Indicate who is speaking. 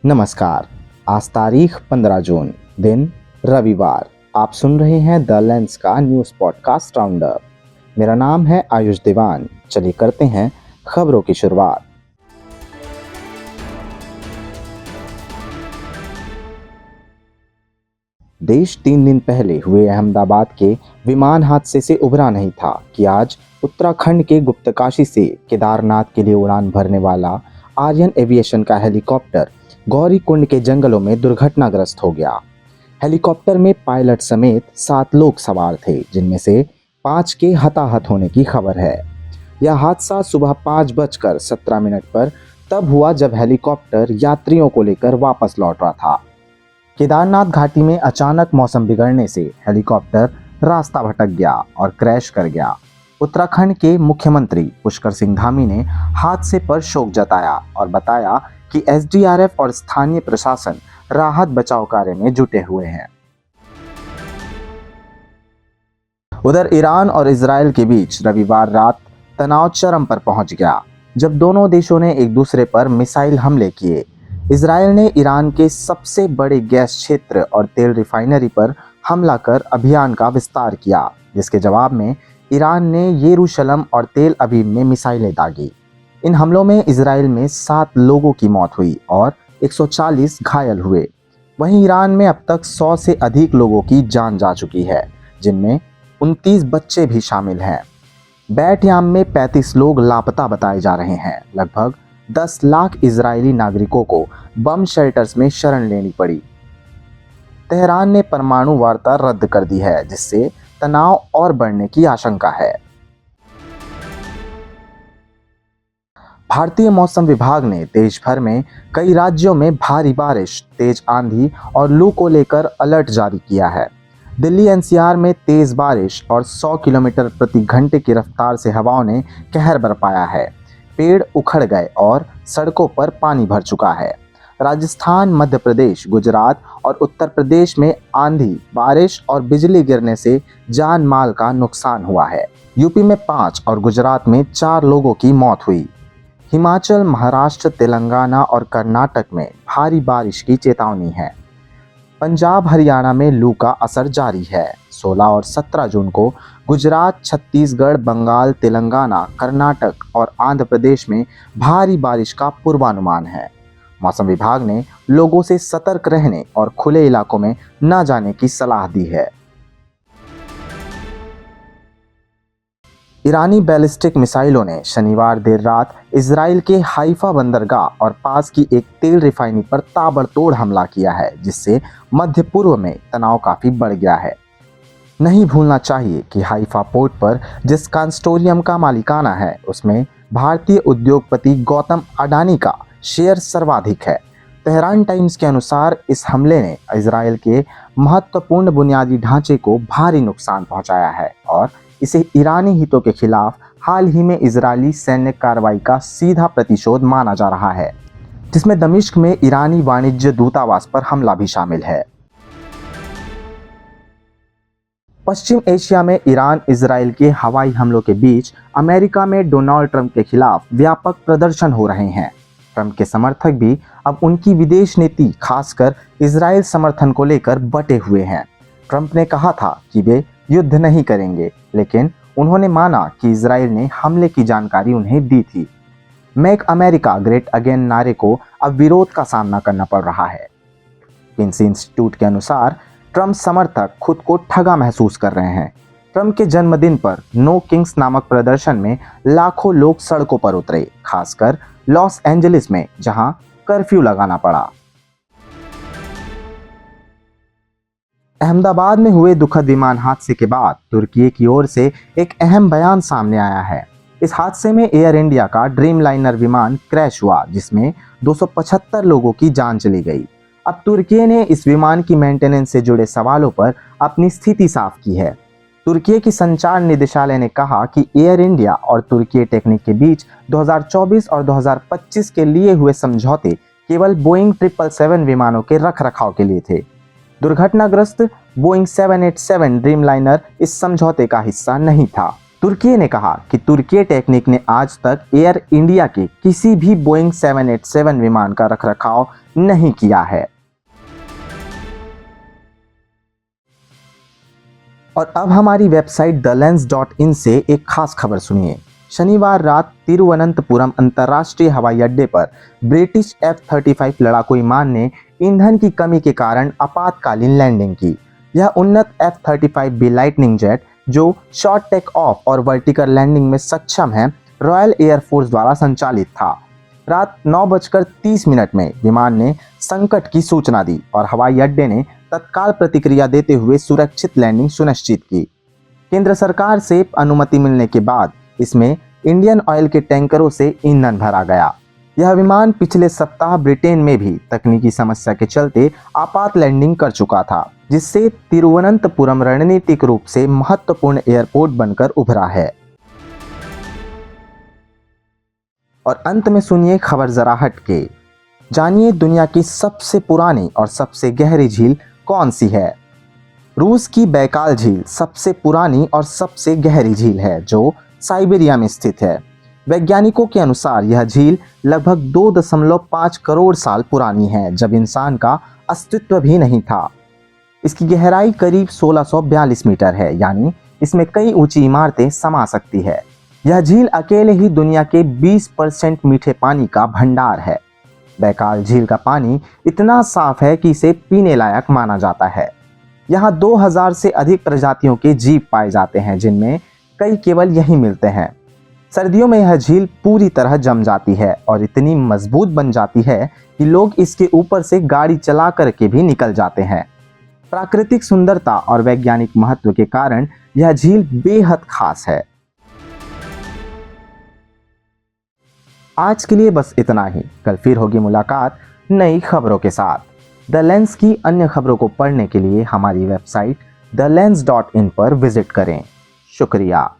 Speaker 1: नमस्कार। आज तारीख 15 जून, दिन रविवार। आप सुन रहे हैं द लेंस का न्यूज़ पॉडकास्ट राउंडअप। मेरा नाम है आयुष दीवान। चलिए करते हैं खबरों की शुरुआत। देश 3 दिन पहले हुए अहमदाबाद के विमान हादसे से उबरा नहीं था कि आज उत्तराखंड के गुप्तकाशी से केदारनाथ के लिए उड़ान भरने वाला आर्यन एविएशन का हेलीकॉप्टर गौरीकुंड के जंगलों में दुर्घटनाग्रस्त हो गया। हेलीकॉप्टर में पायलट समेत 7 लोग सवार थे, जिनमें से 5 के हताहत होने की खबर है। यह हादसा सुबह 5:17 पर तब हुआ जब हेलीकॉप्टर यात्रियों को लेकर वापस लौट रहा था। केदारनाथ घाटी में अचानक मौसम बिगड़ने से हेलीकॉप्टर रास्ता भटक गया और क्रैश कर गया। उत्तराखंड के मुख्यमंत्री पुष्कर सिंह धामी ने हादसे पर शोक जताया और बताया कि एसडीआरएफ और स्थानीय प्रशासन राहत बचाव कार्य में जुटे हुए हैं। उधर ईरान और इजराइल के बीच रविवार रात तनाव चरम पर पहुंच गया, जब दोनों देशों ने एक दूसरे पर मिसाइल हमले किए। इजराइल ने ईरान के सबसे बड़े गैस क्षेत्र और तेल रिफाइनरी पर हमला कर अभियान का विस्तार किया, जिसके जवाब में ईरान ने यरूशलेम और तेल अवीव में मिसाइलें दागी। इन हमलों में इजराइल में 7 लोगों की मौत हुई और 140 घायल हुए। वहीं ईरान में अब तक 100 से अधिक लोगों की जान जा चुकी है, जिनमें 29 बच्चे भी शामिल हैं। बैट याम में 35 लोग लापता बताए जा रहे हैं। लगभग 10 लाख इजरायली नागरिकों को बम शेल्टर्स में शरण लेनी पड़ी। तेहरान ने परमाणु वार्ता रद्द कर दी है, जिससे तनाव और बढ़ने की आशंका है। भारतीय मौसम विभाग ने देश भर में कई राज्यों में भारी बारिश, तेज आंधी और लू को लेकर अलर्ट जारी किया है। दिल्ली एनसीआर में तेज बारिश और 100 किलोमीटर प्रति घंटे की रफ्तार से हवाओं ने कहर बरपाया है। पेड़ उखड़ गए और सड़कों पर पानी भर चुका है। राजस्थान, मध्य प्रदेश, गुजरात और उत्तर प्रदेश में आंधी, बारिश और बिजली गिरने से जान माल का नुकसान हुआ है। यूपी में 5 और गुजरात में 4 लोगों की मौत हुई। हिमाचल, महाराष्ट्र, तेलंगाना और कर्नाटक में भारी बारिश की चेतावनी है। पंजाब, हरियाणा में लू का असर जारी है। 16 और 17 जून को गुजरात, छत्तीसगढ़, बंगाल, तेलंगाना, कर्नाटक और आंध्र प्रदेश में भारी बारिश का पूर्वानुमान है। मौसम विभाग ने लोगों से सतर्क रहने और खुले इलाकों में न जाने की सलाह दी है। ईरानी बैलिस्टिक मिसाइलों ने शनिवार देर रात इजराइल के हाइफा बंदरगाह और पास की एक तेल रिफाइनरी पर ताबड़तोड़ हमला किया है, जिससे मध्य पूर्व में तनाव काफी बढ़ गया है। नहीं भूलना चाहिए कि हाइफा पोर्ट पर जिस कंसोर्टियम का मालिकाना है, उसमें भारतीय उद्योगपति गौतम अडानी का शेयर सर्वाधिक है। तेहरान टाइम्स के अनुसार इस हमले ने इजराइल के महत्वपूर्ण बुनियादी ढांचे को भारी नुकसान पहुंचाया है और इसे ईरानी हितों के खिलाफ हाल ही में इजरायली सैन्य कार्रवाई का सीधा प्रतिशोध माना जा रहा है, जिसमें दमिश्क में ईरानी वाणिज्य दूतावास पर हमला भी शामिल है। पश्चिम एशिया में ईरान इजराइल के हवाई हमलों के बीच अमेरिका में डोनाल्ड ट्रंप के खिलाफ व्यापक प्रदर्शन हो रहे हैं। ट्रंप के समर्थक भी अब उनकी विदेश नीति, खासकर इजराइल समर्थन को लेकर बटे हुए हैं। ट्रंप ने कहा था कि वे युद्ध नहीं करेंगे, लेकिन उन्होंने माना कि इजराइल ने हमले की जानकारी उन्हें दी थी। मेक अमेरिका ग्रेट अगेन नारे को अब विरोध का सामना करना पड़ रहा है। पिंसी इंस्टीट्यूट के अनुसार ट्रंप समर्थक खुद को ठगा महसूस कर रहे हैं। ट्रंप के जन्मदिन पर नो किंग्स नामक प्रदर्शन में लाखों लोग सड़कों पर उतरे, खासकर लॉस एंजलिस में, जहां कर्फ्यू लगाना पड़ा। अहमदाबाद में हुए दुखद विमान हादसे के बाद तुर्की की ओर से एक अहम बयान सामने आया है। इस हादसे में एयर इंडिया का ड्रीम लाइनर विमान क्रैश हुआ, जिसमें 275 लोगों की जान चली गई। अब तुर्की ने इस विमान की मेंटेनेंस से जुड़े सवालों पर अपनी स्थिति साफ की है। तुर्की की संचार निदेशालय ने कहा कि एयर इंडिया और तुर्की टेक्निक के बीच 2024 और 2025 के लिए हुए समझौते केवल बोइंग 777 विमानों के रखरखाव के लिए थे। दुर्घटनाग्रस्त बोइंग 787 ड्रीमलाइनर इस समझौते का हिस्सा नहीं था। तुर्की ने कहा कि तुर्की टेक्निक ने आज तक एयर इंडिया के किसी भी बोइंग 787 विमान का रखरखाव नहीं किया है। और अब हमारी वेबसाइट theLens.in से एक खास खबर सुनिए। शनिवार रात तिरुवनंतपुरम अंतर्राष्ट्रीय हवाई अड्डे पर ब्रिटिश F-35 लड़ाकू विमान ने ईंधन की कमी के कारण आपातकालीन लैंडिंग की। यह उन्नत F-35B लाइटनिंग जेट जो शॉर्ट टेक ऑफ और वर्टिकल लैंडिंग में सक्षम है, रॉयल एयरफोर्स द्वारा संचालित था। रात 9:30 में विमान ने संकट की सूचना दी और हवाई अड्डे ने तत्काल प्रतिक्रिया देते हुए सुरक्षित लैंडिंग सुनिश्चित की। केंद्र सरकार से अनुमति मिलने के बाद इसमें इंडियन ऑयल के टैंकरों से ईंधन भरा गया। यह विमान पिछले सप्ताह ब्रिटेन में भी तकनीकी समस्या के चलते आपात लैंडिंग कर चुका था, जिससे तिरुवनंतपुरम रणनीतिक रूप से महत्वपूर्ण एयरपोर्ट बनकर उभरा है। और अंत में सुनिए खबर जरा हटके। जानिए दुनिया की सबसे पुरानी और सबसे गहरी झील कौन सी है। रूस की बैकाल झील सबसे पुरानी और सबसे गहरी झील है, जो साइबेरिया में स्थित है। वैज्ञानिकों के अनुसार यह झील लगभग 2.5 करोड़ साल पुरानी है, जब इंसान का अस्तित्व भी नहीं था। इसकी गहराई करीब 1642 मीटर है, यानी इसमें कई ऊंची इमारतें समा सकती है। यह झील अकेले ही दुनिया के 20% मीठे पानी का भंडार है। बैकाल झील का पानी इतना साफ है कि इसे पीने लायक माना जाता है। यहाँ 2000 से अधिक प्रजातियों के जीव पाए जाते हैं, जिनमें कई केवल यहीं मिलते हैं। सर्दियों में यह झील पूरी तरह जम जाती है और इतनी मजबूत बन जाती है कि लोग इसके ऊपर से गाड़ी चला करके भी निकल जाते हैं। प्राकृतिक सुंदरता और वैज्ञानिक महत्व के कारण यह झील बेहद खास है। आज के लिए बस इतना ही। कल फिर होगी मुलाकात नई खबरों के साथ। द लेंस की अन्य खबरों को पढ़ने के लिए हमारी वेबसाइट theLens.in पर विजिट करें। शुक्रिया।